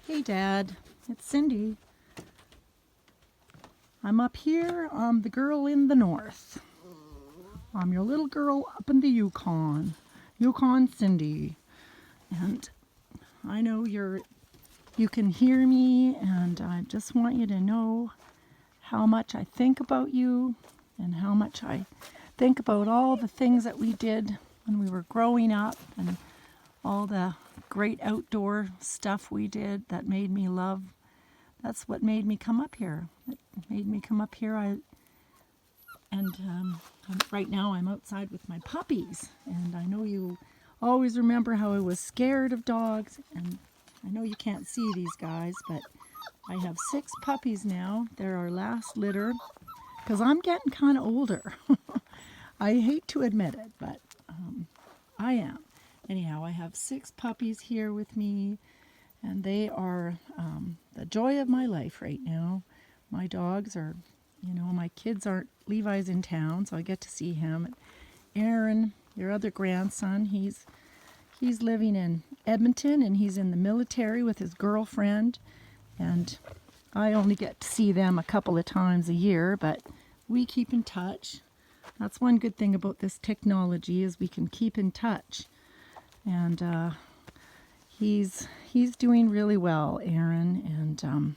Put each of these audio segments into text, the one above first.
Hey Dad, it's Cindy. I'm up here. I'm the girl in the north. I'm your little girl up in the Yukon. Yukon Cindy. And I know you can hear me, and I just want you to know how much I think about you and how much I think about all the things that we did when we were growing up and all the great outdoor stuff we did that made me love. That's what made me come up here. It made me come up here. Right now I'm outside with my puppies, and I know you always remember how I was scared of dogs, and I know you can't see these guys, but I have 6 puppies now. They're our last litter because I'm getting kind of older. I hate to admit it, but I am. Anyhow, I have 6 puppies here with me, and they are the joy of my life right now. My dogs are, my kids aren't, Levi's in town, so I get to see him. Aaron, your other grandson, he's living in Edmonton, and he's in the military with his girlfriend, and I only get to see them a couple of times a year, but we keep in touch. That's one good thing about this technology, is we can keep in touch. And he's doing really well, Aaron, and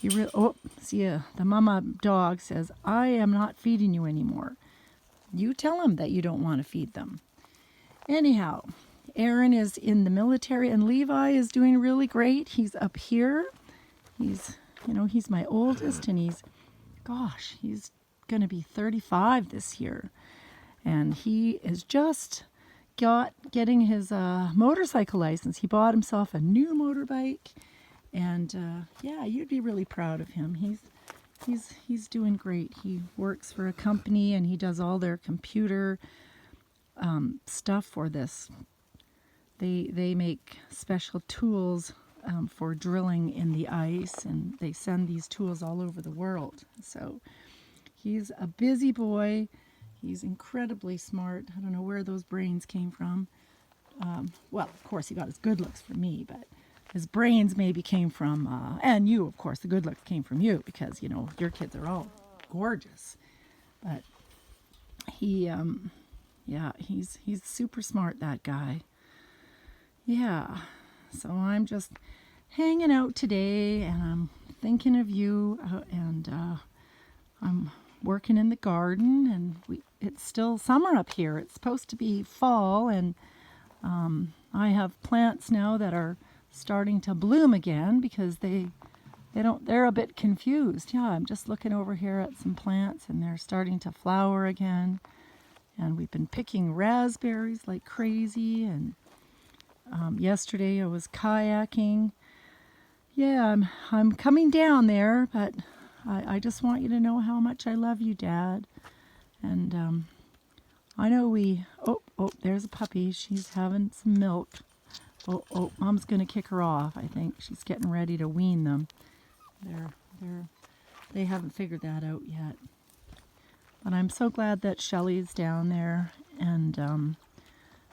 the mama dog says, I am not feeding you anymore. You tell him that you don't want to feed them. Anyhow, Aaron is in the military, and Levi is doing really great. He's up here. He's my oldest, and he's going to be 35 this year. And he is just getting his motorcycle license. He bought himself a new motorbike, and you'd be really proud of him. He's doing great. He works for a company, and he does all their computer stuff for this. They make special tools for drilling in the ice, and they send these tools all over the world. So he's a busy boy. He's incredibly smart. I don't know where those brains came from. Well, of course, he got his good looks from me, but his brains maybe came from, and you, of course, the good looks came from you, because, your kids are all gorgeous. But he's super smart, that guy. Yeah, so I'm just hanging out today, and I'm thinking of you, and I'm working in the garden, and it's still summer up here. It's supposed to be fall, and I have plants now that are starting to bloom again because they're a bit confused. Yeah, I'm just looking over here at some plants, and they're starting to flower again. And we've been picking raspberries like crazy, and yesterday I was kayaking. Yeah, I'm coming down there, but I just want you to know how much I love you, Dad. And I know there's a puppy. She's having some milk. Mom's going to kick her off, I think. She's getting ready to wean them. They haven't figured that out yet. But I'm so glad that Shelly's down there, and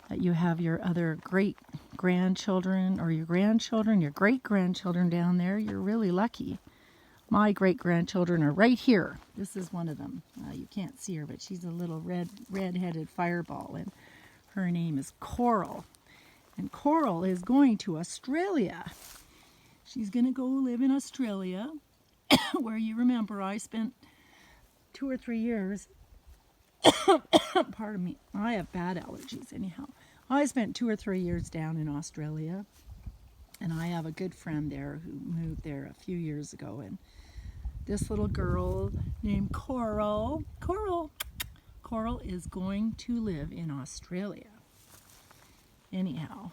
that you have your other great-grandchildren, or your great-grandchildren down there. You're really lucky. My great-grandchildren are right here. This is one of them. You can't see her, but she's a little red-headed fireball, and her name is Coral. And Coral is going to Australia. She's going to go live in Australia, where you remember I spent 2 or 3 years. Pardon me. I have bad allergies anyhow. I spent 2 or 3 years down in Australia, and I have a good friend there who moved there a few years ago, and this little girl named Coral is going to live in Australia. Anyhow,